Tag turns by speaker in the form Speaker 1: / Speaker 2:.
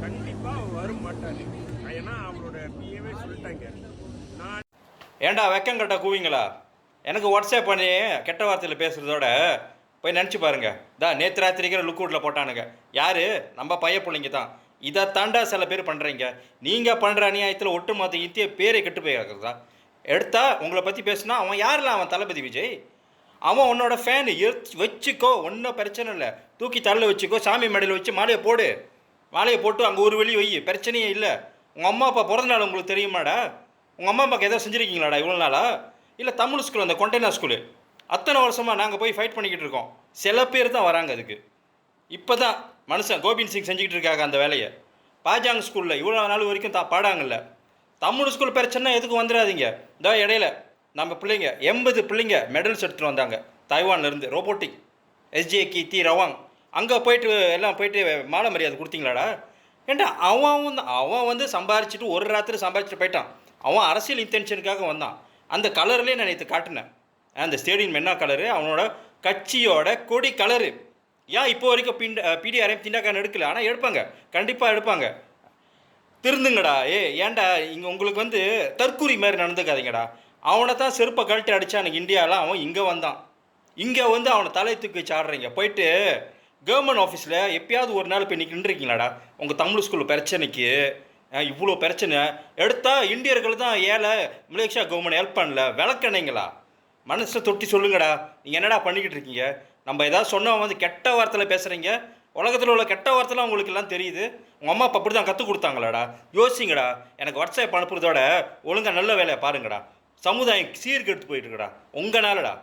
Speaker 1: கண்டிப்பாக வர மாட்டார். ஏன்னா அவரோட பிஏவே சொல்லிட்டாங்க. நான்
Speaker 2: ஏன்டா வெக்கம் கட்ட கூவிங்களா? எனக்கு வாட்ஸ்அப் பண்ணி கெட்ட வார்த்தையில் பேசுகிறதோட போய் நினச்சி பாருங்க. நேற்று ராத்திரிக்கிற லுக்கூட்டில் போட்டானுங்க. யார்? நம்ம பைய பிள்ளைங்க தான். இதை தாண்டா சில பேர் பண்ணுறீங்க. நீங்கள் பண்ணுற அநியாயத்தில் ஒட்டுமொத்த இந்திய பேரை கெட்டு போய் கிடக்குறதா? எடுத்தா உங்களை பற்றி பேசுனா அவன் யாரில்? அவன் தளபதி விஜய். அவன் உன்னோட ஃபேனு. வச்சுக்கோ, ஒன்றும் பிரச்சனை இல்லை. தூக்கி தள்ள வச்சுக்கோ, சாமி மேடையில் வச்சு மாலையை போடு. மாலையை போட்டு அங்கே ஒரு வெளி வை, பிரச்சனையே இல்லை. உங்கள் அம்மா அப்பா பிறந்த நாள் உங்களுக்கு தெரியுமாடா? உங்கள் அம்மா அப்பாவுக்கு எதாவது செஞ்சுருக்கீங்களாடா இவ்வளோ நாளா? இல்லை தமிழ் ஸ்கூல், அந்த கொண்டேனர் ஸ்கூலு, அத்தனை வருஷமாக நாங்கள் போய் ஃபைட் பண்ணிக்கிட்டு இருக்கோம். சில பேர் தான் வராங்க அதுக்கு. இப்போ தான் மனுஷன் கோபிந்த் சிங் செஞ்சுக்கிட்டு இருக்காங்க அந்த வேலையை. பாஜாங் ஸ்கூலில் இவ்வளோ நாள் வரைக்கும் பாடாங்கல்ல. தமிழ் ஸ்கூல் பிரச்சனை எதுக்கும் வந்துடாதீங்க. இடையில நம்ம பிள்ளைங்க 80 பிள்ளைங்க மெடல்ஸ் எடுத்துகிட்டு வந்தாங்க தைவான்லேருந்து. ரோபோட்டிக் எஸ்ஜே தி ரவாங். அங்கே போயிட்டு எல்லாம் போயிட்டு மாலை மரியாதை கொடுத்தீங்களாடா? ஏன்டா அவன் வந்து சம்பாரிச்சிட்டு ஒரு ராத்திரி சம்பாரிச்சுட்டு போயிட்டான். அவன் அரசியல் இன்டென்ஷனுக்காக வந்தான். அந்த கலர்லேயே நான் நேற்று காட்டினேன். அந்த ஸ்டேடியம் என்ன கலரு? அவனோட கட்சியோட கொடி கலரு. ஏன் இப்போ வரைக்கும் பிடிஆர்எம் திண்டாக்கான எடுக்கல? ஆனால் எடுப்பாங்க, கண்டிப்பாக எடுப்பாங்க. திருந்துங்கடா. ஏன்டா இங்கே உங்களுக்கு வந்து தற்கூரி மாதிரி நடந்துக்காதீங்கடா. அவனை தான் செருப்பை கழட்டி அடித்தான் எனக்கு இந்தியாவில். அவன் இங்கே வந்தான். இங்கே வந்து அவனை தலை தூக்கி வச்சு ஆடுறீங்க. போயிட்டு கவர்மெண்ட் ஆஃபீஸில் எப்பயாவது ஒரு நாள் போய் நின்றுருக்கீங்களாடா? உங்கள் தமிழ் ஸ்கூல் பிரச்சனைக்கு இவ்வளோ பிரச்சனை எடுத்தால் இந்தியர்கள் தான் ஏழை, மலேசியா கவர்மெண்ட் ஹெல்ப் பண்ணல. விளக்கணைங்களா? மனசை தொட்டி சொல்லுங்கடா. நீங்கள் என்னடா பண்ணிக்கிட்டு இருக்கீங்க? நம்ம ஏதாவது சொன்னால் வந்து கெட்ட வார்த்தையில் பேசுகிறீங்க. உலகத்தில் உள்ள கெட்ட வார்த்தைலாம் உங்களுக்கு எல்லாம் தெரியுது. உங்கள் அம்மா அப்பா அப்படி தான் கற்றுக் கொடுத்தாங்களாடா? யோசிங்கடா. எனக்கு வாட்ஸ்அப் அனுப்புறதோட ஒழுங்காக நல்ல வேலையை பாருங்கடா. சமுதாயம் சீர்கெடுத்து போயிட்டுருக்கடா உங்களாலடா.